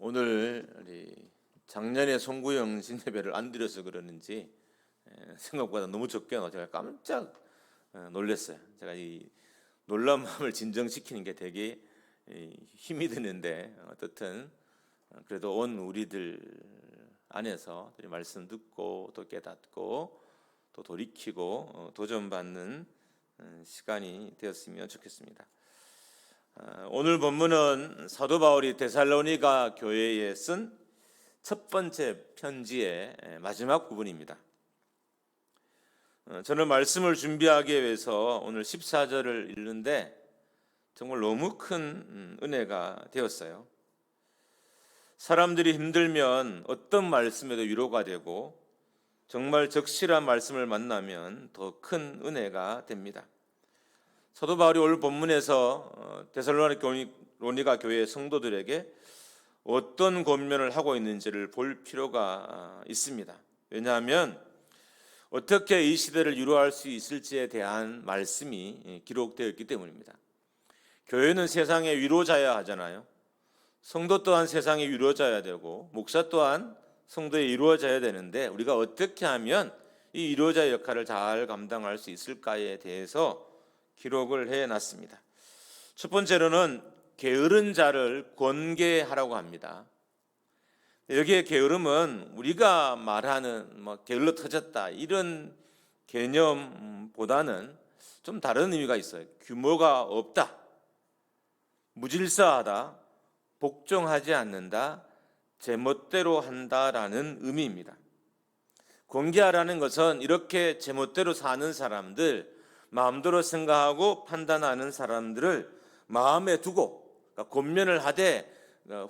오늘 우리 작년에 송구영 진예배를 안 드려서 그러는지 생각보다 너무 적게 나와 제가 깜짝 놀랐어요. 제가 이 놀라운 마음을 진정시키는 게 되게 힘이 드는데 어떻든 그래도 온 우리들 안에서 말씀 듣고 또 깨닫고 또 돌이키고 도전받는 시간이 되었으면 좋겠습니다. 오늘 본문은 사도 바울이 데살로니가 교회에 쓴 첫 번째 편지의 마지막 부분입니다. 저는 말씀을 준비하기 위해서 오늘 14절을 읽는데 정말 너무 큰 은혜가 되었어요. 사람들이 힘들면 어떤 말씀에도 위로가 되고 정말 적실한 말씀을 만나면 더 큰 은혜가 됩니다. 사도 바울이 오늘 본문에서 데살로니가 교회 성도들에게 어떤 권면을 하고 있는지를 볼 필요가 있습니다. 왜냐하면 어떻게 이 시대를 위로할 수 있을지에 대한 말씀이 기록되어 있기 때문입니다. 교회는 세상의 위로자야 하잖아요. 성도 또한 세상의 위로자야 되고 목사 또한 성도의 위로자야 되는데 우리가 어떻게 하면 이 위로자 역할을 잘 감당할 수 있을까에 대해서 기록을 해놨습니다. 첫 번째로는 게으른 자를 권계하라고 합니다. 여기에 게으름은 우리가 말하는 게을러 터졌다 이런 개념보다는 좀 다른 의미가 있어요. 규모가 없다, 무질서하다, 복종하지 않는다, 제멋대로 한다라는 의미입니다. 권계하라는 것은 이렇게 제멋대로 사는 사람들, 마음대로 생각하고 판단하는 사람들을 마음에 두고, 그러니까 권면을 하되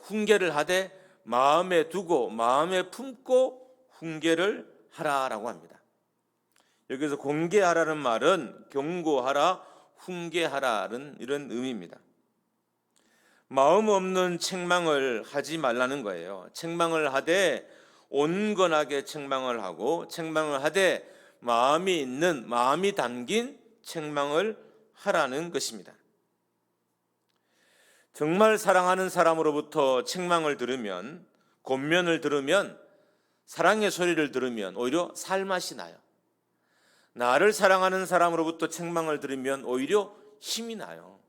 훈계를 하되 마음에 두고 마음에 품고 훈계를 하라라고 합니다. 여기서 권계하라는 말은 경고하라, 훈계하라는 이런 의미입니다. 마음 없는 책망을 하지 말라는 거예요. 책망을 하되 온건하게 책망을 하고 책망을 하되 마음이 담긴 책망을 하라는 것입니다. 정말 사랑하는 사람으로부터 책망을 들으면, 권면을 들으면, 사랑의 소리를 들으면 오히려 살맛이 나요. 나를 사랑하는 사람으로부터 책망을 들으면 오히려 힘이 나요.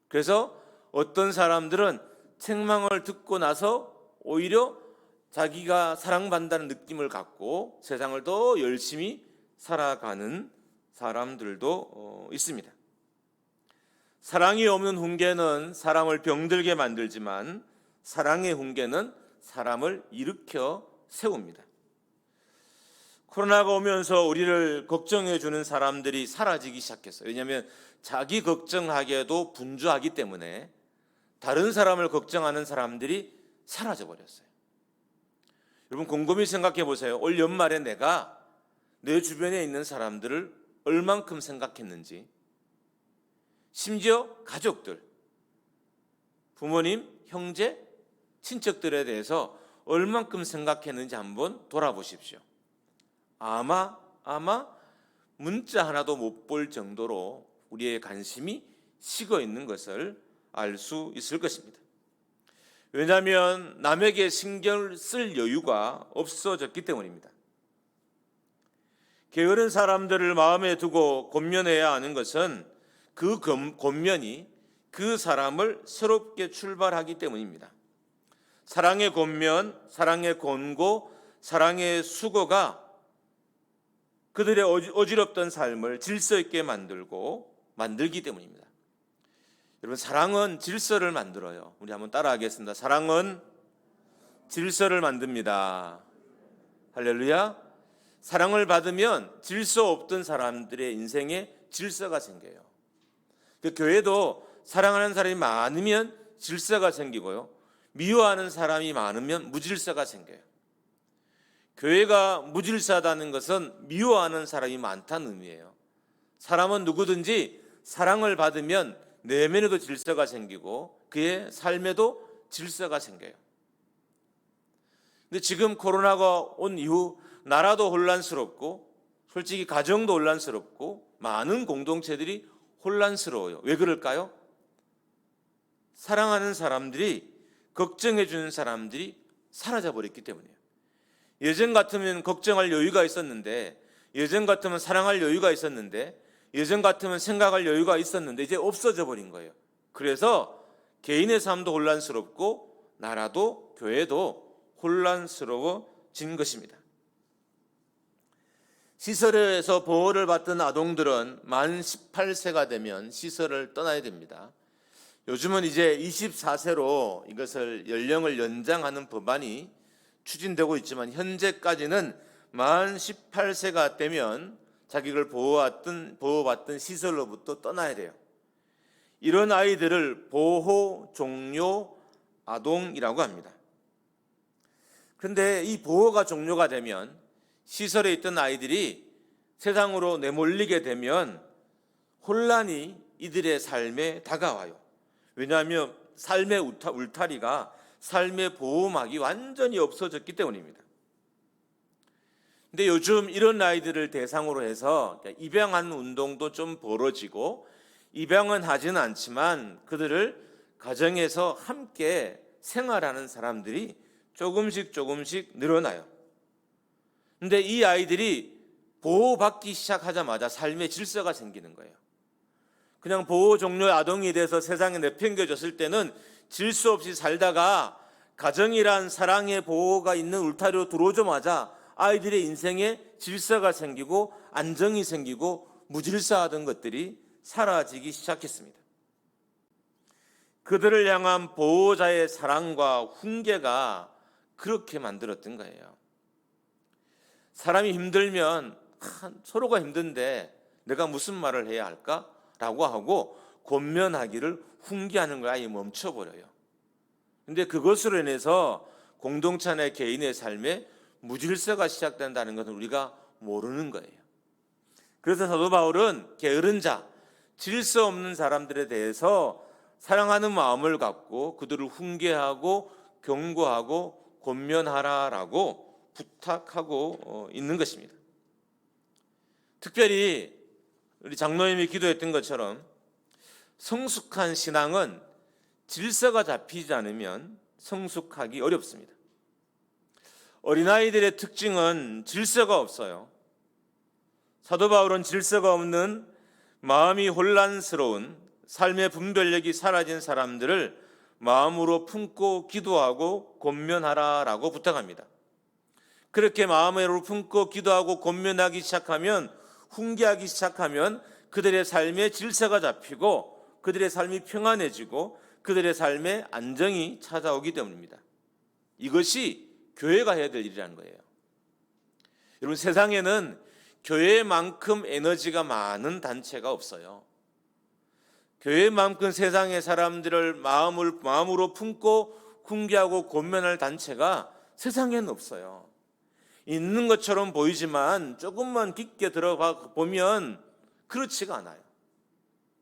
그래서 어떤 사람들은 책망을 듣고 나서 오히려 자기가 사랑받는다는 느낌을 갖고 세상을 더 열심히 살아가는 사람들도 있습니다. 사랑이 없는 훈계는 사람을 병들게 만들지만 사랑의 훈계는 사람을 일으켜 세웁니다. 코로나가 오면서 우리를 걱정해 주는 사람들이 사라지기 시작했어요. 왜냐하면 자기 걱정하기에도 분주하기 때문에 다른 사람을 걱정하는 사람들이 사라져 버렸어요. 여러분 곰곰이 생각해 보세요. 올 연말에 내가 내 주변에 있는 사람들을 얼만큼 생각했는지, 심지어 가족들, 부모님, 형제, 친척들에 대해서 얼만큼 생각했는지 한번 돌아보십시오. 아마 문자 하나도 못 볼 정도로 우리의 관심이 식어 있는 것을 알 수 있을 것입니다. 왜냐하면 남에게 신경을 쓸 여유가 없어졌기 때문입니다. 게으른 사람들을 마음에 두고 권면해야 하는 것은 그 권면이 그 사람을 새롭게 출발하기 때문입니다. 사랑의 권면, 사랑의 권고, 사랑의 수고가 그들의 어지럽던 삶을 질서 있게 만들기 때문입니다. 여러분 사랑은 질서를 만들어요. 우리 한번 따라하겠습니다. 사랑은 질서를 만듭니다. 할렐루야. 사랑을 받으면 질서 없던 사람들의 인생에 질서가 생겨요. 그 교회도 사랑하는 사람이 많으면 질서가 생기고요. 미워하는 사람이 많으면 무질서가 생겨요. 교회가 무질서하다는 것은 미워하는 사람이 많다는 의미예요. 사람은 누구든지 사랑을 받으면 내면에도 질서가 생기고 그의 삶에도 질서가 생겨요. 근데 지금 코로나가 온 이후 나라도 혼란스럽고 솔직히 가정도 혼란스럽고 많은 공동체들이 혼란스러워요. 왜 그럴까요? 사랑하는 사람들이 걱정해 주는 사람들이 사라져 버렸기 때문이에요. 예전 같으면 걱정할 여유가 있었는데, 예전 같으면 사랑할 여유가 있었는데, 예전 같으면 생각할 여유가 있었는데 이제 없어져 버린 거예요. 그래서 개인의 삶도 혼란스럽고 나라도 교회도 혼란스러워진 것입니다. 시설에서 보호를 받던 아동들은 만 18세가 되면 시설을 떠나야 됩니다. 요즘은 이제 24세로 이것을 연령을 연장하는 법안이 추진되고 있지만 현재까지는 만 18세가 되면 자기를 보호받던 시설로부터 떠나야 돼요. 이런 아이들을 보호 종료 아동이라고 합니다. 그런데 이 보호가 종료가 되면 시설에 있던 아이들이 세상으로 내몰리게 되면 혼란이 이들의 삶에 다가와요. 왜냐하면 삶의 울타리가, 삶의 보호막이 완전히 없어졌기 때문입니다. 근데 요즘 이런 아이들을 대상으로 해서 입양하는 운동도 좀 벌어지고, 입양은 하지는 않지만 그들을 가정에서 함께 생활하는 사람들이 조금씩 늘어나요. 근데 이 아이들이 보호받기 시작하자마자 삶의 질서가 생기는 거예요. 그냥 보호 종료 아동이 돼서 세상에 내팽겨졌을 때는 질서 없이 살다가 가정이란 사랑의 보호가 있는 울타리로 들어오자마자 아이들의 인생에 질서가 생기고 안정이 생기고 무질서하던 것들이 사라지기 시작했습니다. 그들을 향한 보호자의 사랑과 훈계가 그렇게 만들었던 거예요. 사람이 힘들면 서로가 힘든데 내가 무슨 말을 해야 할까? 라고 하고 권면하기를 훈계하는 걸 아예 멈춰버려요. 근데 그것으로 인해서 공동체 내 개인의 삶에 무질서가 시작된다는 것은 우리가 모르는 거예요. 그래서 사도 바울은 게으른 자, 질서 없는 사람들에 대해서 사랑하는 마음을 갖고 그들을 훈계하고 경고하고 권면하라라고 부탁하고 있는 것입니다. 특별히 우리 장로님이 기도했던 것처럼 성숙한 신앙은 질서가 잡히지 않으면 성숙하기 어렵습니다. 어린아이들의 특징은 질서가 없어요. 사도 바울은 질서가 없는 마음이 혼란스러운 삶의 분별력이 사라진 사람들을 마음으로 품고 기도하고 권면하라라고 부탁합니다. 그렇게 마음으로 품고 기도하고 권면하기 시작하면, 훈계하기 시작하면 그들의 삶에 질서가 잡히고 그들의 삶이 평안해지고 그들의 삶에 안정이 찾아오기 때문입니다. 이것이 교회가 해야 될 일이라는 거예요. 여러분, 세상에는 교회만큼 에너지가 많은 단체가 없어요. 교회만큼 세상의 사람들을 마음으로 품고 훈계하고 권면할 단체가 세상에는 없어요. 있는 것처럼 보이지만 조금만 깊게 들어가 보면 그렇지가 않아요.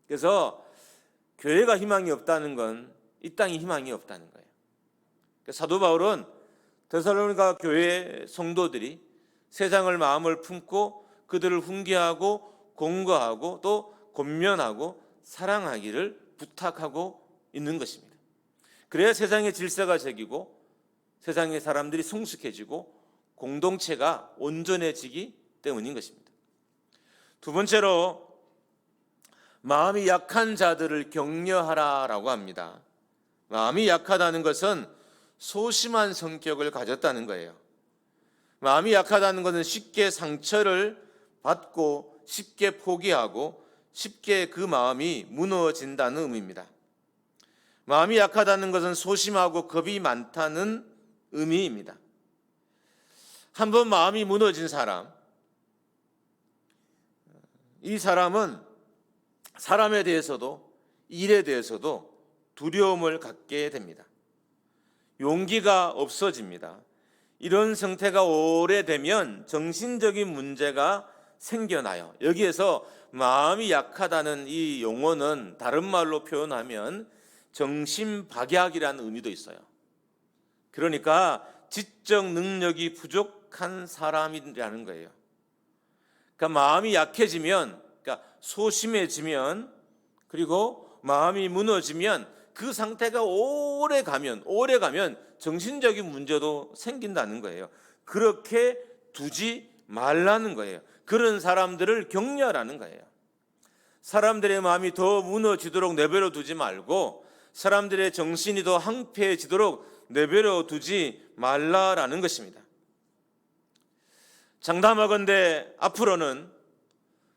그래서 교회가 희망이 없다는 건 이 땅이 희망이 없다는 거예요. 사도 바울은 데살로니가 교회 성도들이 세상을 마음을 품고 그들을 훈계하고 공고하고 또 권면하고 사랑하기를 부탁하고 있는 것입니다. 그래야 세상의 질서가 생기고 세상의 사람들이 성숙해지고 공동체가 온전해지기 때문인 것입니다. 두 번째로 마음이 약한 자들을 격려하라라고 합니다. 마음이 약하다는 것은 소심한 성격을 가졌다는 거예요. 마음이 약하다는 것은 쉽게 상처를 받고 쉽게 포기하고 쉽게 그 마음이 무너진다는 의미입니다. 마음이 약하다는 것은 소심하고 겁이 많다는 의미입니다. 한번 마음이 무너진 사람, 이 사람은 사람에 대해서도 일에 대해서도 두려움을 갖게 됩니다. 용기가 없어집니다. 이런 상태가 오래되면 정신적인 문제가 생겨나요. 여기에서 마음이 약하다는 이 용어는 다른 말로 표현하면 정신박약이라는 의미도 있어요. 그러니까 지적 능력이 부족한 사람이라는 거예요. 그러니까 마음이 약해지면, 그러니까 소심해지면, 그리고 마음이 무너지면 그 상태가 오래 가면 정신적인 문제도 생긴다는 거예요. 그렇게 두지 말라는 거예요. 그런 사람들을 격려하라는 거예요. 사람들의 마음이 더 무너지도록 내버려 두지 말고 사람들의 정신이 더 황폐해지도록 내버려 두지 말라라는 것입니다. 장담하건대 앞으로는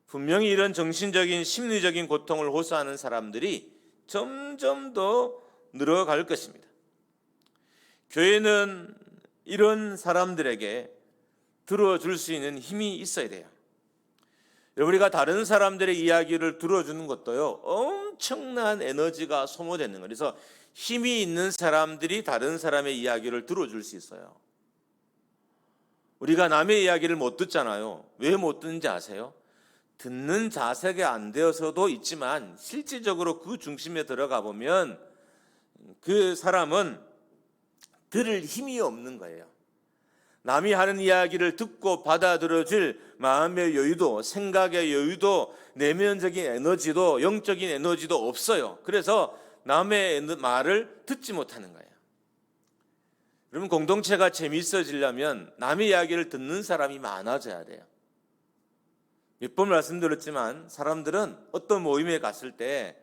분명히 이런 정신적인 심리적인 고통을 호소하는 사람들이 점점 더 늘어갈 것입니다. 교회는 이런 사람들에게 들어줄 수 있는 힘이 있어야 돼요. 우리가 다른 사람들의 이야기를 들어주는 것도요, 엄청난 에너지가 소모되는 거예요. 그래서 힘이 있는 사람들이 다른 사람의 이야기를 들어줄 수 있어요. 우리가 남의 이야기를 못 듣잖아요. 왜 못 듣는지 아세요? 듣는 자세가 안 되어서도 있지만 실질적으로 그 중심에 들어가 보면 그 사람은 들을 힘이 없는 거예요. 남이 하는 이야기를 듣고 받아들여질 마음의 여유도, 생각의 여유도, 내면적인 에너지도, 영적인 에너지도 없어요. 그래서 남의 말을 듣지 못하는 거예요. 여러분, 공동체가 재미있어지려면 남의 이야기를 듣는 사람이 많아져야 돼요. 몇 번 말씀드렸지만 사람들은 어떤 모임에 갔을 때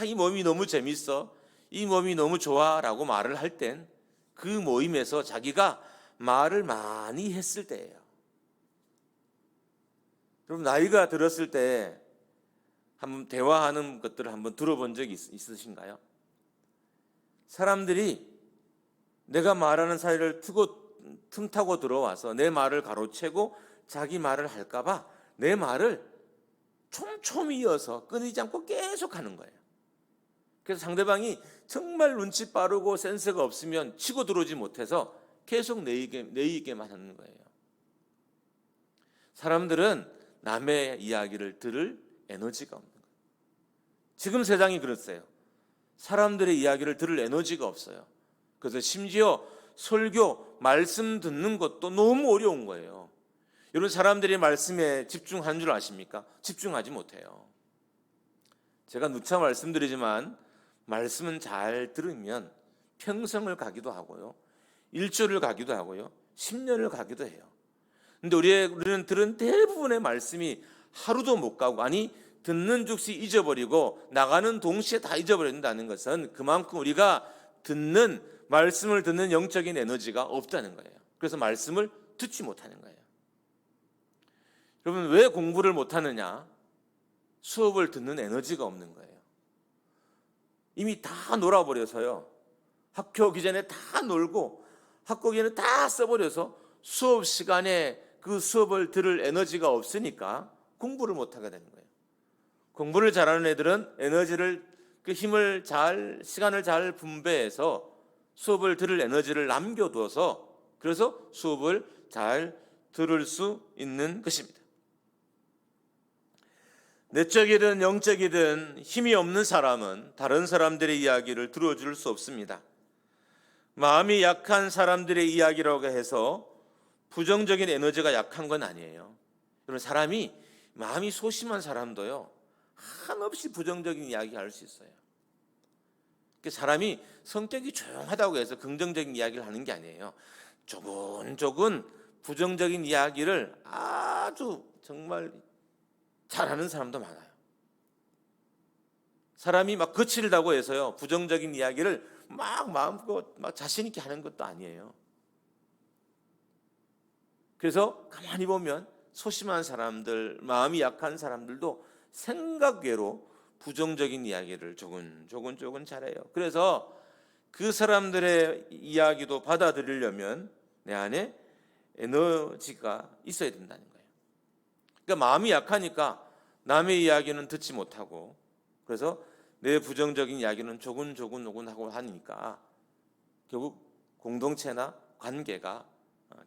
이 모임이 너무 재밌어, 이 모임이 너무 좋아 라고 말을 할 땐 그 모임에서 자기가 말을 많이 했을 때예요. 여러분, 나이가 들었을 때 한번 대화하는 것들을 한번 들어본 적이 있으신가요? 사람들이 내가 말하는 사이를 틈타고 들어와서 내 말을 가로채고 자기 말을 할까 봐 내 말을 촘촘히 이어서 끊이지 않고 계속 하는 거예요. 그래서 상대방이 정말 눈치 빠르고 센스가 없으면 치고 들어오지 못해서 계속 내 얘기만 하는 거예요. 사람들은 남의 이야기를 들을 에너지가 없는 거예요. 지금 세상이 그렇어요. 사람들의 이야기를 들을 에너지가 없어요. 그래서 심지어 설교, 말씀 듣는 것도 너무 어려운 거예요. 여러분, 사람들이 말씀에 집중한 줄 아십니까? 집중하지 못해요. 제가 누차 말씀드리지만 말씀은 잘 들으면 평생을 가기도 하고요, 1조를 가기도 하고요, 10년을 가기도 해요. 근데 우리는 들은 대부분의 말씀이 하루도 못 가고, 아니 듣는 즉시 잊어버리고 나가는 동시에 다 잊어버린다는 것은 그만큼 우리가 말씀을 듣는 영적인 에너지가 없다는 거예요. 그래서 말씀을 듣지 못하는 거예요. 여러분, 왜 공부를 못하느냐? 수업을 듣는 에너지가 없는 거예요. 이미 다 놀아버려서요, 학교 오기 전에 다 놀고 학교 오기 전에 다 써버려서 수업 시간에 그 수업을 들을 에너지가 없으니까 공부를 못하게 되는 거예요. 공부를 잘하는 애들은 시간을 잘 분배해서 수업을 들을 에너지를 남겨둬서 그래서 수업을 잘 들을 수 있는 것입니다. 내적이든 영적이든 힘이 없는 사람은 다른 사람들의 이야기를 들어줄 수 없습니다. 마음이 약한 사람들의 이야기라고 해서 부정적인 에너지가 약한 건 아니에요. 여러분, 사람이 마음이 소심한 사람도요, 한없이 부정적인 이야기 할 수 있어요. 사람이 성격이 조용하다고 해서 긍정적인 이야기를 하는 게 아니에요. 조곤조곤 부정적인 이야기를 아주 정말 잘하는 사람도 많아요. 사람이 막 거칠다고 해서요, 부정적인 이야기를 마음껏 자신 있게 하는 것도 아니에요. 그래서 가만히 보면 소심한 사람들, 마음이 약한 사람들도 생각 외로 부정적인 이야기를 조금 잘해요. 그래서 그 사람들의 이야기도 받아들이려면 내 안에 에너지가 있어야 된다는 거예요. 그러니까 마음이 약하니까 남의 이야기는 듣지 못하고, 그래서 내 부정적인 이야기는 조곤조곤 하고 하니까 결국 공동체나 관계가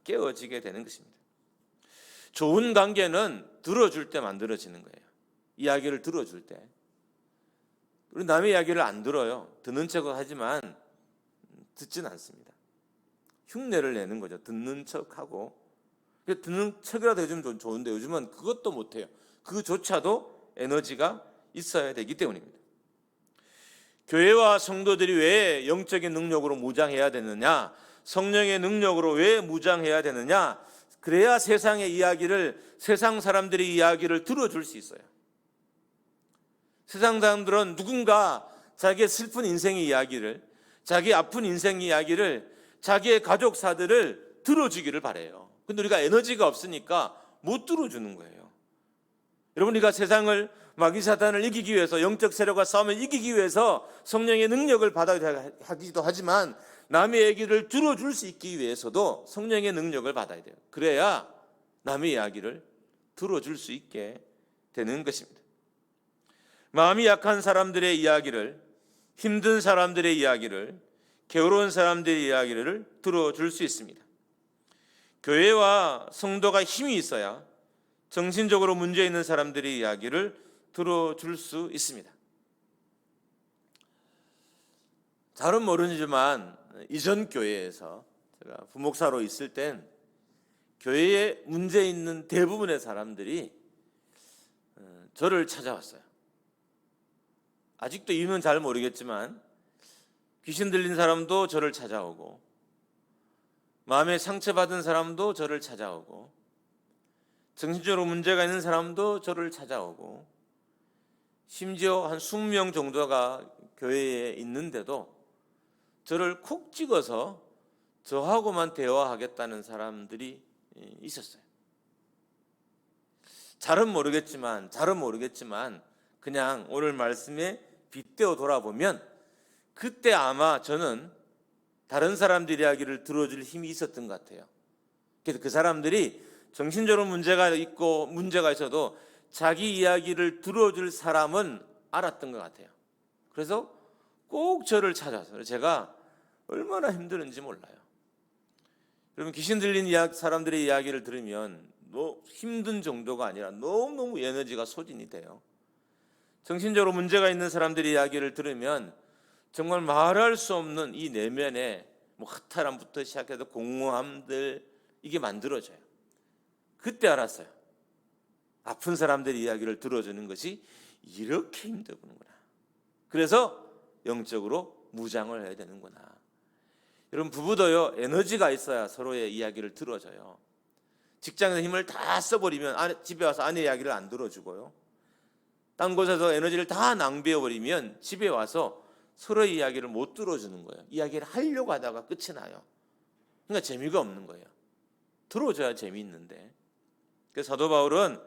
깨어지게 되는 것입니다. 좋은 관계는 들어줄 때 만들어지는 거예요. 이야기를 들어줄 때. 우리 남의 이야기를 안 들어요. 듣는 척은 하지만 듣진 않습니다. 흉내를 내는 거죠. 듣는 척하고. 듣는 척이라도 해주면 좋은데 요즘은 그것도 못해요. 그조차도 에너지가 있어야 되기 때문입니다. 교회와 성도들이 왜 영적인 능력으로 무장해야 되느냐? 성령의 능력으로 왜 무장해야 되느냐? 그래야 세상 사람들의 이야기를 들어줄 수 있어요. 세상 사람들은 누군가 자기의 슬픈 인생의 이야기를, 자기 아픈 인생의 이야기를, 자기의 가족사들을 들어주기를 바라요. 근데 우리가 에너지가 없으니까 못 들어주는 거예요. 여러분, 우리가 세상을, 마귀 사탄을 이기기 위해서, 영적 세력과 싸움을 이기기 위해서 성령의 능력을 받아야 하기도 하지만 남의 얘기를 들어줄 수 있기 위해서도 성령의 능력을 받아야 돼요. 그래야 남의 이야기를 들어줄 수 있게 되는 것입니다. 마음이 약한 사람들의 이야기를, 힘든 사람들의 이야기를, 게으른 사람들의 이야기를 들어줄 수 있습니다. 교회와 성도가 힘이 있어야 정신적으로 문제 있는 사람들의 이야기를 들어줄 수 있습니다. 잘은 모르지만 이전 교회에서 제가 부목사로 있을 땐 교회에 문제 있는 대부분의 사람들이 저를 찾아왔어요. 아직도 이유는 잘 모르겠지만 귀신 들린 사람도 저를 찾아오고, 마음에 상처받은 사람도 저를 찾아오고, 정신적으로 문제가 있는 사람도 저를 찾아오고, 심지어 한 20명 정도가 교회에 있는데도 저를 콕 찍어서 저하고만 대화하겠다는 사람들이 있었어요. 잘은 모르겠지만 그냥 오늘 말씀에 빗대어 돌아보면 그때 아마 저는 다른 사람들 이야기를 들어줄 힘이 있었던 것 같아요. 그래서 그 사람들이 정신적으로 문제가 있고 문제가 있어도 자기 이야기를 들어줄 사람은 알았던 것 같아요. 그래서 꼭 저를 찾아서 제가 얼마나 힘드는지 몰라요. 여러분, 귀신 들린 사람들의 이야기를 들으면 힘든 정도가 아니라 너무너무 에너지가 소진이 돼요. 정신적으로 문제가 있는 사람들의 이야기를 들으면 정말 말할 수 없는 이 내면의 허탈함부터 시작해서 공허함들, 이게 만들어져요. 그때 알았어요. 아픈 사람들의 이야기를 들어주는 것이 이렇게 힘들구나. 그래서 영적으로 무장을 해야 되는구나. 여러분, 부부도요, 에너지가 있어야 서로의 이야기를 들어줘요. 직장에서 힘을 다 써버리면 집에 와서 아내 이야기를 안 들어주고요. 딴 곳에서 에너지를 다 낭비해버리면 집에 와서 서로의 이야기를 못 들어주는 거예요. 이야기를 하려고 하다가 끝이 나요. 그러니까 재미가 없는 거예요. 들어줘야 재미있는데. 그래서 사도 바울은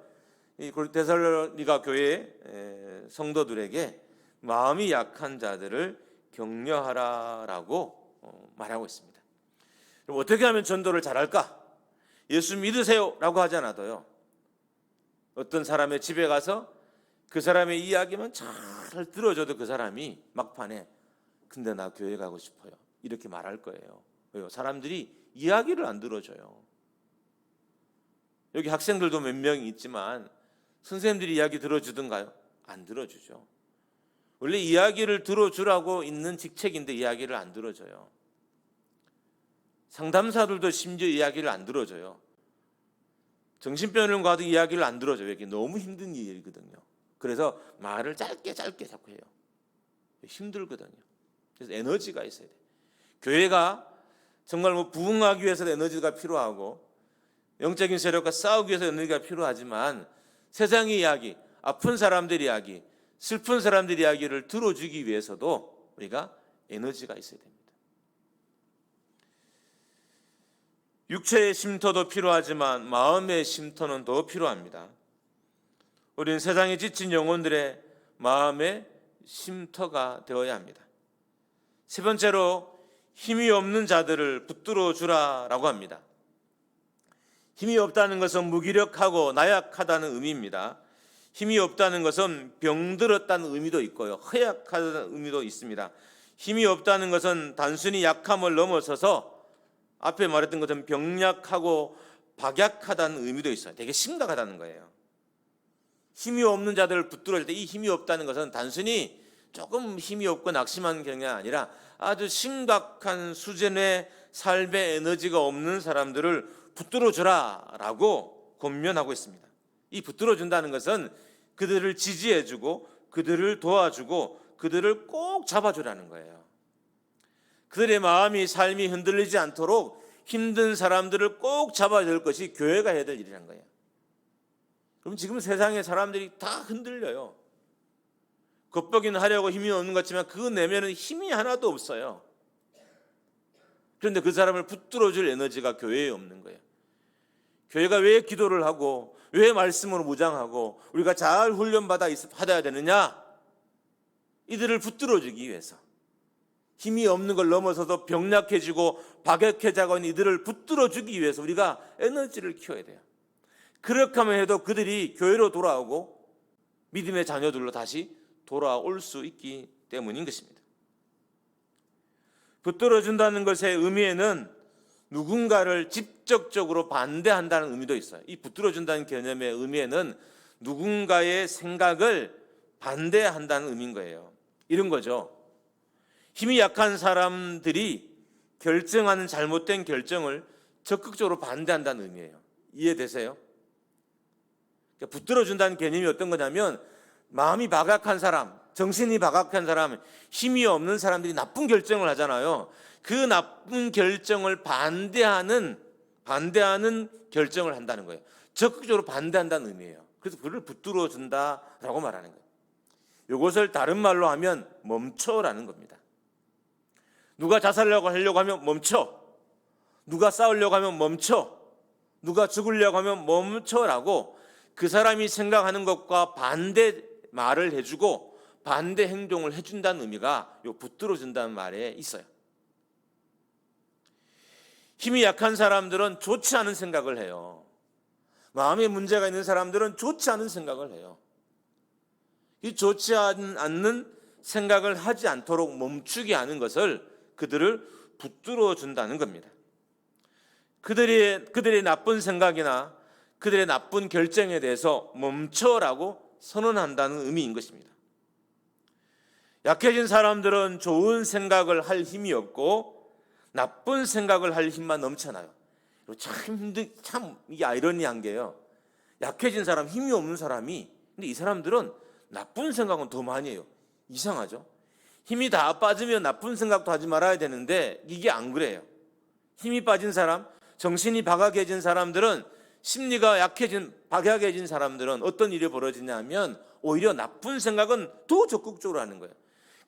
이 데살로니가 교회 성도들에게 마음이 약한 자들을 격려하라라고 말하고 있습니다. 그럼 어떻게 하면 전도를 잘할까? 예수 믿으세요 라고 하지 않아도요, 어떤 사람의 집에 가서 그 사람의 이야기만 잘 들어줘도 그 사람이 막판에 근데 나 교회 가고 싶어요 이렇게 말할 거예요. 왜요? 사람들이 이야기를 안 들어줘요. 여기 학생들도 몇 명 있지만 선생님들이 이야기 들어주던가요? 안 들어주죠. 원래 이야기를 들어주라고 있는 직책인데 이야기를 안 들어줘요. 상담사들도 심지어 이야기를 안 들어줘요. 정신병원을 가도 이야기를 안 들어줘요. 이게 너무 힘든 일이거든요. 그래서 말을 짧게 자꾸 해요. 힘들거든요. 그래서 에너지가 있어야 돼요. 교회가 정말 부흥하기 위해서 에너지가 필요하고 영적인 세력과 싸우기 위해서 에너지가 필요하지만 세상의 이야기, 아픈 사람들 이야기, 슬픈 사람들 이야기를 들어주기 위해서도 우리가 에너지가 있어야 됩니다. 육체의 쉼터도 필요하지만 마음의 쉼터는 더 필요합니다. 우리는 세상에 지친 영혼들의 마음의 쉼터가 되어야 합니다. 세 번째로 힘이 없는 자들을 붙들어 주라라고 합니다. 힘이 없다는 것은 무기력하고 나약하다는 의미입니다. 힘이 없다는 것은 병들었다는 의미도 있고요, 허약하다는 의미도 있습니다. 힘이 없다는 것은 단순히 약함을 넘어서서 앞에 말했던 것처럼 병약하고 박약하다는 의미도 있어요. 되게 심각하다는 거예요. 힘이 없는 자들을 붙들어줄 때 이 힘이 없다는 것은 단순히 조금 힘이 없고 낙심한 경향이 아니라 아주 심각한 수준의 삶의 에너지가 없는 사람들을 붙들어주라라고 권면하고 있습니다. 이 붙들어준다는 것은 그들을 지지해주고 그들을 도와주고 그들을 꼭 잡아주라는 거예요. 그들의 마음이 삶이 흔들리지 않도록 힘든 사람들을 꼭 잡아줄 것이 교회가 해야 될 일이란 거예요. 그럼 지금 세상의 사람들이 다 흔들려요. 겉보기는 하려고 힘이 없는 것 같지만 그 내면은 힘이 하나도 없어요. 그런데 그 사람을 붙들어줄 에너지가 교회에 없는 거예요. 교회가 왜 기도를 하고 왜 말씀으로 무장하고 우리가 잘 훈련받아야 되느냐? 이들을 붙들어주기 위해서. 힘이 없는 걸 넘어서도 병약해지고 박약해져가고 있는 이들을 붙들어주기 위해서 우리가 에너지를 키워야 돼요. 그렇게 하면 해도 그들이 교회로 돌아오고 믿음의 자녀들로 다시 돌아올 수 있기 때문인 것입니다. 붙들어준다는 것의 의미에는 누군가를 직접적으로 반대한다는 의미도 있어요. 이 붙들어준다는 개념의 의미에는 누군가의 생각을 반대한다는 의미인 거예요. 이런 거죠. 힘이 약한 사람들이 결정하는 잘못된 결정을 적극적으로 반대한다는 의미예요. 이해되세요? 그러니까 붙들어준다는 개념이 어떤 거냐면 마음이 박약한 사람, 정신이 박약한 사람, 힘이 없는 사람들이 나쁜 결정을 하잖아요. 그 나쁜 결정을 반대하는 결정을 한다는 거예요. 적극적으로 반대한다는 의미예요. 그래서 그를 붙들어준다라고 말하는 거예요. 이것을 다른 말로 하면 멈춰라는 겁니다. 누가 자살하려고 하면 멈춰. 누가 싸우려고 하면 멈춰. 누가 죽으려고 하면 멈춰라고 그 사람이 생각하는 것과 반대 말을 해주고 반대 행동을 해준다는 의미가 요 붙들어준다는 말에 있어요. 힘이 약한 사람들은 좋지 않은 생각을 해요. 마음에 문제가 있는 사람들은 좋지 않은 생각을 해요. 이 좋지 않는 생각을 하지 않도록 멈추게 하는 것을 그들을 붙들어준다는 겁니다. 그들의 나쁜 생각이나 그들의 나쁜 결정에 대해서 멈춰라고 선언한다는 의미인 것입니다. 약해진 사람들은 좋은 생각을 할 힘이 없고 나쁜 생각을 할 힘만 넘쳐나요. 참 이게 아이러니한 게요. 약해진 사람, 힘이 없는 사람이 근데 이 사람들은 나쁜 생각은 더 많이 해요. 이상하죠? 힘이 다 빠지면 나쁜 생각도 하지 말아야 되는데 이게 안 그래요. 힘이 빠진 사람, 정신이 박약해진 사람들은 심리가 박약해진 사람들은 어떤 일이 벌어지냐면 오히려 나쁜 생각은 더 적극적으로 하는 거예요.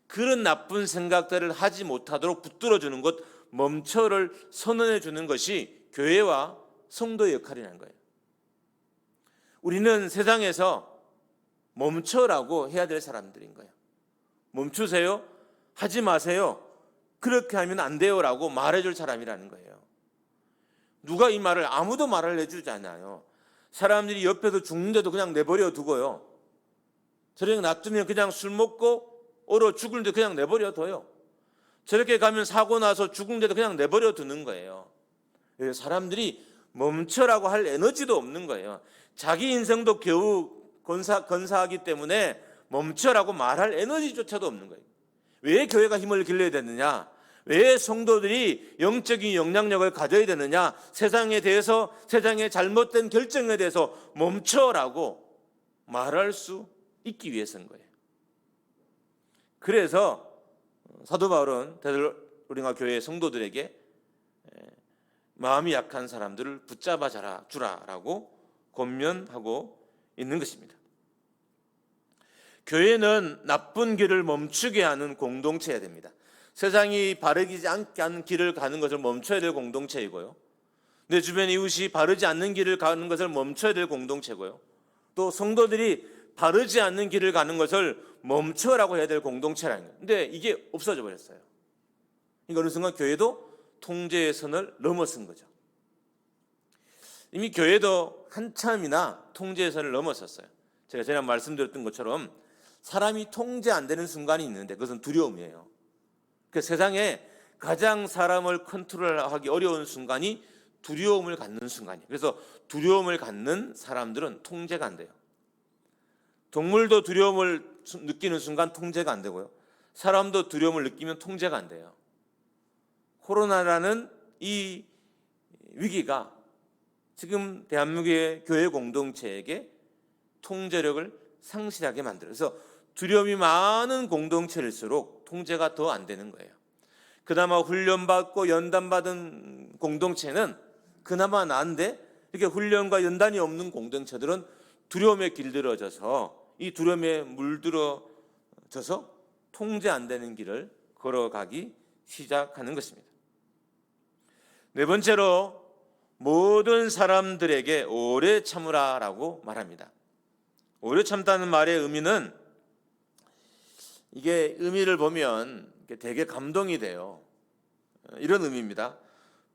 그런 나쁜 생각들을 하지 못하도록 붙들어주는 것, 멈춰를 선언해 주는 것이 교회와 성도의 역할이라는 거예요. 우리는 세상에서 멈춰라고 해야 될 사람들인 거예요. 멈추세요. 하지 마세요. 그렇게 하면 안 돼요라고 말해줄 사람이라는 거예요. 누가 이 말을 아무도 말을 해주지 않아요. 사람들이 옆에서 죽는데도 그냥 내버려 두고요. 저렇게 놔두면 그냥 술 먹고 얼어 죽을는데 그냥 내버려 둬요. 저렇게 가면 사고 나서 죽은데도 그냥 내버려 두는 거예요. 사람들이 멈춰라고 할 에너지도 없는 거예요. 자기 인생도 겨우 건사하기 때문에 멈춰라고 말할 에너지조차도 없는 거예요. 왜 교회가 힘을 길러야 되느냐? 왜 성도들이 영적인 영향력을 가져야 되느냐? 세상에 대해서, 세상의 잘못된 결정에 대해서 멈춰라고 말할 수 있기 위해서인 거예요. 그래서 사도 바울은 데살로니가 교회 성도들에게 마음이 약한 사람들을 붙잡아 주라라고 권면하고 있는 것입니다. 교회는 나쁜 길을 멈추게 하는 공동체여야 됩니다. 세상이 바르지 않게 하는 길을 가는 것을 멈춰야 될 공동체이고요. 내 주변 이웃이 바르지 않는 길을 가는 것을 멈춰야 될 공동체고요. 또 성도들이 바르지 않는 길을 가는 것을 멈춰라고 해야 될 공동체라는 거예요. 근데 이게 없어져 버렸어요. 그러니까 어느 순간 교회도 통제의 선을 넘어선 거죠. 이미 교회도 한참이나 통제의 선을 넘어섰어요. 제가 전에 말씀드렸던 것처럼 사람이 통제 안 되는 순간이 있는데 그것은 두려움이에요. 그 세상에 가장 사람을 컨트롤하기 어려운 순간이 두려움을 갖는 순간이에요. 그래서 두려움을 갖는 사람들은 통제가 안 돼요. 동물도 두려움을 느끼는 순간 통제가 안 되고요. 사람도 두려움을 느끼면 통제가 안 돼요. 코로나라는 이 위기가 지금 대한민국의 교회 공동체에게 통제력을 상실하게 만들어요. 그래서 두려움이 많은 공동체일수록 통제가 더 안 되는 거예요. 그나마 훈련받고 연단받은 공동체는 그나마 나은데, 이렇게 훈련과 연단이 없는 공동체들은 두려움에 길들여져서 이 두려움에 물들어져서 통제 안 되는 길을 걸어가기 시작하는 것입니다. 네 번째로, 모든 사람들에게 오래 참으라라고 말합니다. 오래 참다는 말의 의미는, 이게 의미를 보면 되게 감동이 돼요. 이런 의미입니다.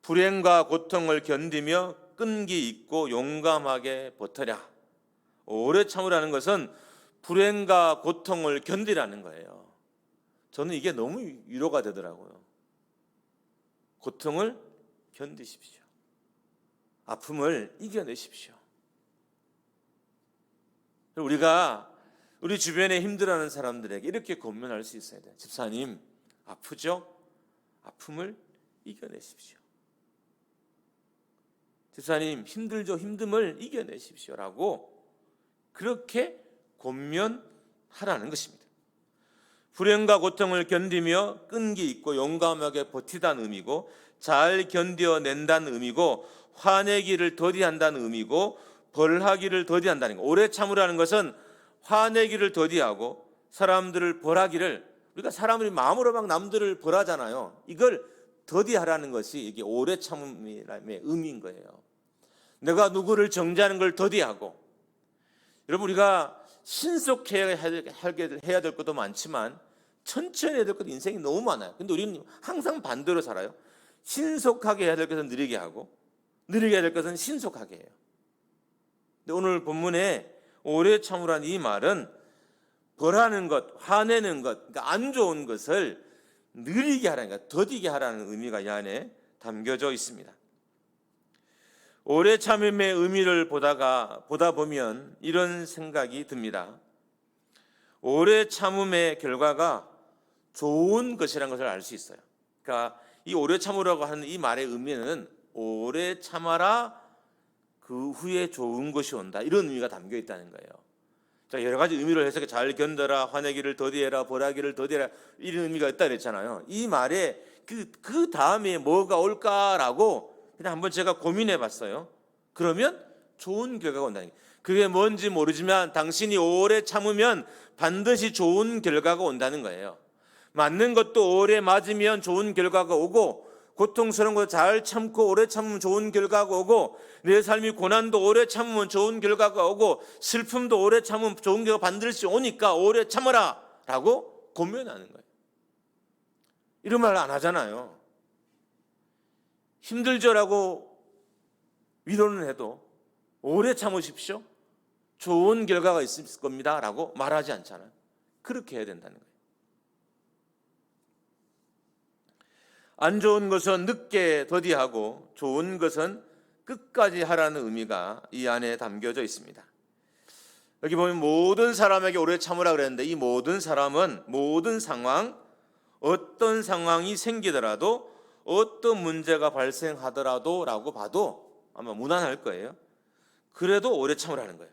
불행과 고통을 견디며 끈기 있고 용감하게 버텨라. 오래 참으라는 것은 불행과 고통을 견디라는 거예요. 저는 이게 너무 위로가 되더라고요. 고통을 견디십시오. 아픔을 이겨내십시오. 우리가 우리 주변에 힘들어하는 사람들에게 이렇게 권면할 수 있어야 돼요. 집사님, 아프죠? 아픔을 이겨내십시오. 집사님, 힘들죠? 힘듦을 이겨내십시오라고 그렇게 권면하라는 것입니다. 불행과 고통을 견디며 끈기 있고 용감하게 버티다는 의미고, 잘 견뎌낸다는 의미고, 화내기를 더디한다는 의미고, 벌하기를 더디한다는 거. 오래 참으라는 것은 화내기를 더디하고 사람들을 벌하기를, 우리가 사람들이 마음으로 막 남들을 벌하잖아요. 이걸 더디하라는 것이 이게 오래 참음의 의미인 거예요. 내가 누구를 정죄하는 걸 더디하고, 여러분, 우리가 신속해야 될 것도 많지만 천천히 해야 될 것도 인생이 너무 많아요. 근데 우리는 항상 반대로 살아요. 신속하게 해야 될 것은 느리게 하고, 느리게 해야 될 것은 신속하게 해요. 근데 오늘 본문에 오래 참으라는 이 말은 벌하는 것, 화내는 것, 그러니까 안 좋은 것을 느리게 하라는, 그러니까 더디게 하라는 의미가 이 안에 담겨져 있습니다. 오래 참음의 의미를 보다 보면 이런 생각이 듭니다. 오래 참음의 결과가 좋은 것이라는 것을 알 수 있어요. 그러니까 이 오래 참으라고 하는 이 말의 의미는 오래 참아라, 그 후에 좋은 것이 온다, 이런 의미가 담겨 있다는 거예요. 자, 여러 가지 의미를 해석해, 잘 견뎌라, 화내기를 더디해라, 벌하기를 더디해라, 이런 의미가 있다 그랬잖아요. 이 말에 그 다음에 뭐가 올까라고 그냥 한번 제가 고민해 봤어요. 그러면 좋은 결과가 온다는 거예요. 그게 뭔지 모르지만 당신이 오래 참으면 반드시 좋은 결과가 온다는 거예요. 맞는 것도 오래 맞으면 좋은 결과가 오고, 고통스러운 거 잘 참고 오래 참으면 좋은 결과가 오고, 내 삶이 고난도 오래 참으면 좋은 결과가 오고, 슬픔도 오래 참으면 좋은 결과가 반드시 오니까 오래 참아라 라고 권면하는 거예요. 이런 말 안 하잖아요. 힘들죠라고 위로는 해도 오래 참으십시오, 좋은 결과가 있을 겁니다 라고 말하지 않잖아요. 그렇게 해야 된다는 거예요. 안 좋은 것은 늦게 더디하고 좋은 것은 끝까지 하라는 의미가 이 안에 담겨져 있습니다. 여기 보면 모든 사람에게 오래 참으라 그랬는데, 이 모든 사람은 모든 상황, 어떤 상황이 생기더라도, 어떤 문제가 발생하더라도 라고 봐도 아마 무난할 거예요. 그래도 오래 참으라는 거예요.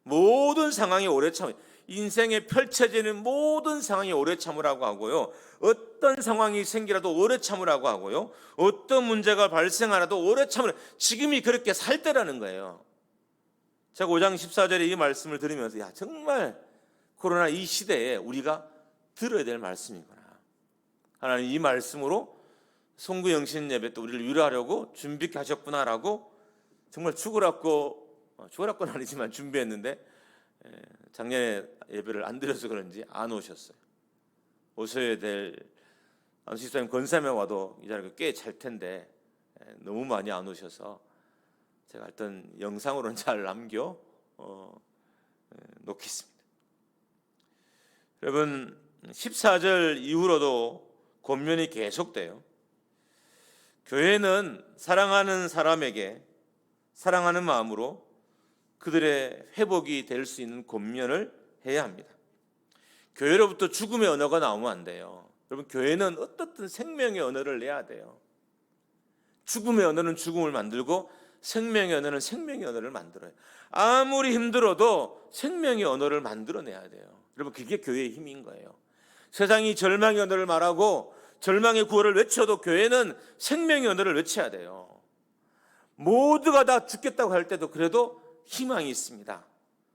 모든 상황이 오래 참으라. 인생에 펼쳐지는 모든 상황이 오래 참으라고 하고요, 어떤 상황이 생기라도 오래 참으라고 하고요, 어떤 문제가 발생하라도 오래 참으라. 지금이 그렇게 살 때라는 거예요. 제가 5장 14절에 이 말씀을 들으면서, 야, 정말 코로나 이 시대에 우리가 들어야 될 말씀이구나. 하나님 이 말씀으로 송구 영신 예배 때 우리를 위로하려고 준비하셨구나라고, 정말 죽으라고는 아니지만 준비했는데 작년에 예배를 안 드려서 그런지 안 오셨어요. 오셔야 될 안수집사님 권사면 와도 이 자리가 꽤 찰 텐데 너무 많이 안 오셔서 제가 하여튼 영상으로는 잘 남겨 놓겠습니다. 여러분, 14절 이후로도 권면이 계속돼요. 교회는 사랑하는 사람에게 사랑하는 마음으로 그들의 회복이 될 수 있는 권면을 해야 합니다. 교회로부터 죽음의 언어가 나오면 안 돼요. 여러분, 교회는 어떻든 생명의 언어를 내야 돼요. 죽음의 언어는 죽음을 만들고 생명의 언어는 생명의 언어를 만들어요. 아무리 힘들어도 생명의 언어를 만들어내야 돼요. 여러분, 그게 교회의 힘인 거예요. 세상이 절망의 언어를 말하고 절망의 구호를 외쳐도 교회는 생명의 언어를 외쳐야 돼요. 모두가 다 죽겠다고 할 때도 그래도 희망이 있습니다.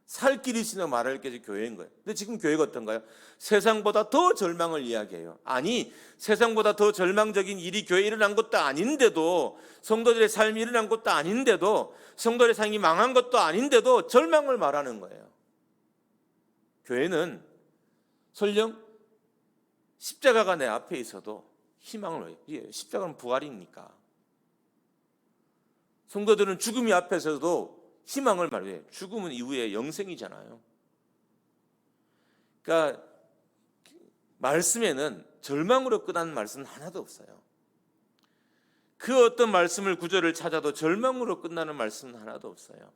살 길이 있으면 말할 것이 교회인 거예요. 근데 지금 교회가 어떤가요? 세상보다 더 절망을 이야기해요. 아니, 세상보다 더 절망적인 일이 교회에 일어난 것도 아닌데도, 성도들의 삶이 일어난 것도 아닌데도, 성도들의 삶이 망한 것도 아닌데도 절망을 말하는 거예요. 교회는 설령 십자가가 내 앞에 있어도 희망을 해요. 십자가는 부활이니까. 성도들은 죽음이 앞에서도 희망을 말해요. 죽음은 이후에 영생이잖아요. 그러니까 말씀에는 절망으로 끝나는 말씀은 하나도 없어요. 그 어떤 말씀을 구절을 찾아도 절망으로 끝나는 말씀은 하나도 없어요.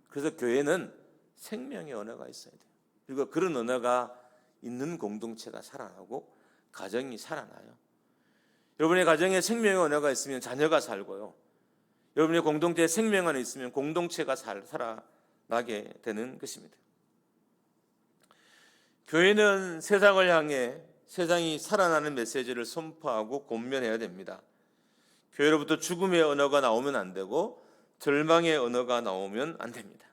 그래서 교회는 생명의 언어가 있어야 돼요. 그리고 그런 언어가 있는 공동체가 살아나고 가정이 살아나요. 여러분의 가정에 생명의 언어가 있으면 자녀가 살고요. 여러분의 공동체에 생명 안에 있으면 공동체가 살아나게 되는 것입니다. 교회는 세상을 향해 세상이 살아나는 메시지를 선포하고 권면해야 됩니다. 교회로부터 죽음의 언어가 나오면 안 되고 절망의 언어가 나오면 안 됩니다.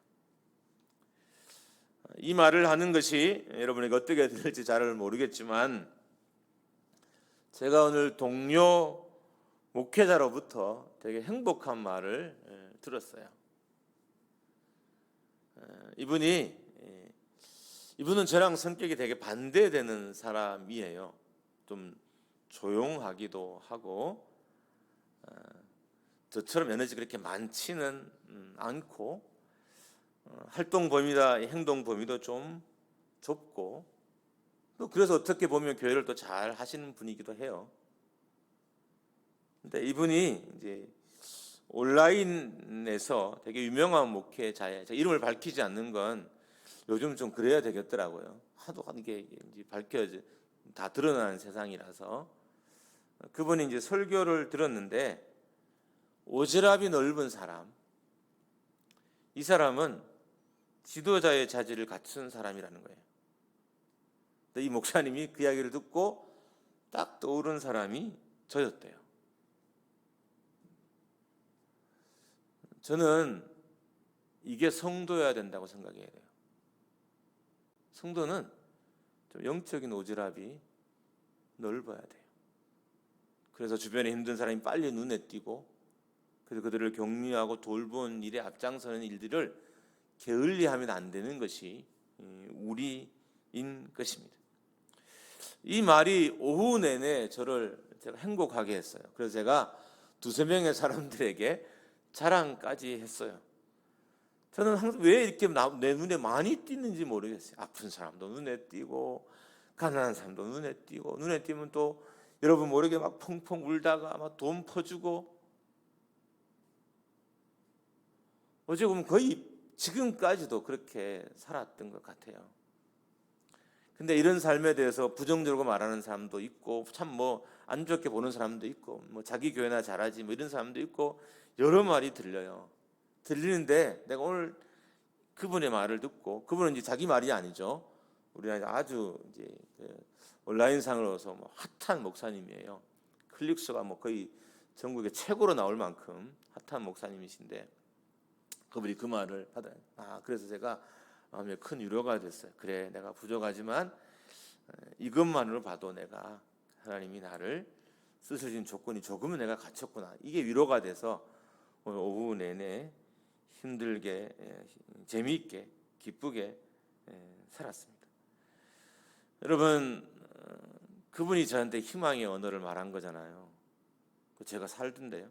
이 말을 하는 것이 여러분에게 어떻게 들릴지 잘 모르겠지만, 제가 오늘 동료 목회자로부터 되게 행복한 말을 들었어요. 이분은 저랑 성격이 되게 반대되는 사람이에요. 좀 조용하기도 하고, 저처럼 에너지 그렇게 많지는 않고, 활동 범위나 행동 범위도 좀 좁고, 또 그래서 어떻게 보면 교회를 또 잘 하시는 분이기도 해요. 근데 이분이 이제 온라인에서 되게 유명한 목회자예요. 이름을 밝히지 않는 건 요즘 좀 그래야 되겠더라고요. 하도 하는 게 이제 밝혀져 다 드러나는 세상이라서. 그분이 이제 설교를 들었는데, 오지랖이 넓은 사람, 이 사람은 지도자의 자질을 갖춘 사람이라는 거예요. 이 목사님이 그 이야기를 듣고 딱 떠오른 사람이 저였대요. 저는 이게 성도여야 된다고 생각해야 돼요. 성도는 좀 영적인 오지랖이 넓어야 돼요. 그래서 주변에 힘든 사람이 빨리 눈에 띄고, 그래서 그들을 격려하고 돌보는 일에 앞장서는 일들을 게을리하면 안 되는 것이 우리인 것입니다. 이 말이 오후 내내 제가 행복하게 했어요. 그래서 제가 두세 명의 사람들에게 자랑까지 했어요. 저는 항상 왜 이렇게 내 눈에 많이 띄는지 모르겠어요. 아픈 사람도 눈에 띄고, 가난한 사람도 눈에 띄고, 눈에 띄면 또 여러분 모르게 막 펑펑 울다가 막 돈 퍼주고, 어제 보면 거의 지금까지도 그렇게 살았던 것 같아요. 근데 이런 삶에 대해서 부정적으로 말하는 사람도 있고, 참 안 좋게 보는 사람도 있고, 자기 교회나 잘하지 이런 사람도 있고, 여러 말이 들리는데 내가 오늘 그분의 말을 듣고, 그분은 이제 자기 말이 아니죠. 우리가 아주 이제 온라인상으로서 핫한 목사님이에요. 클릭수가 거의 전국에 최고로 나올 만큼 핫한 목사님이신데, 그분이 그 말을 받아요. 그래서 제가 마음에 큰 위로가 됐어요. 그래, 내가 부족하지만 이것만으로 봐도 내가 하나님이 나를 쓰셔진 조건이 조금은 내가 갖췄구나. 이게 위로가 돼서 오늘 오후 내내 힘들게, 재미있게, 기쁘게 살았습니다. 여러분, 그분이 저한테 희망의 언어를 말한 거잖아요. 제가 살던데요.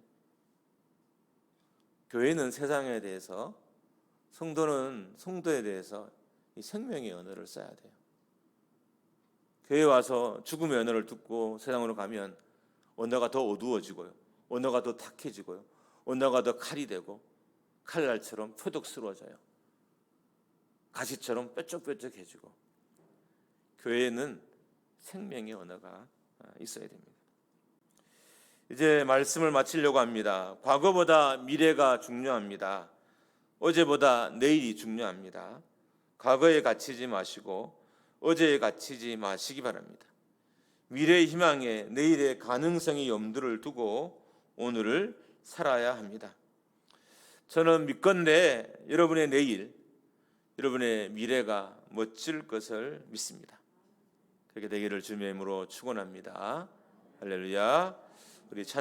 교회는 세상에 대해서, 성도는 성도에 대해서 이 생명의 언어를 써야 돼요. 교회에 와서 죽음의 언어를 듣고 세상으로 가면 언어가 더 어두워지고요, 언어가 더 탁해지고요, 언어가 더 칼이 되고, 칼날처럼 표독스러워져요. 가시처럼 뾰족뾰족해지고. 교회에는 생명의 언어가 있어야 됩니다. 이제 말씀을 마치려고 합니다. 과거보다 미래가 중요합니다. 어제보다 내일이 중요합니다. 과거에 갇히지 마시고 어제에 갇히지 마시기 바랍니다. 미래의 희망에 내일의 가능성의 염두를 두고 오늘을 살아야 합니다. 저는 믿건대 여러분의 내일, 여러분의 미래가 멋질 것을 믿습니다. 그렇게 되기를 주님의 이름으로 축원합니다. 할렐루야. 우리 찬양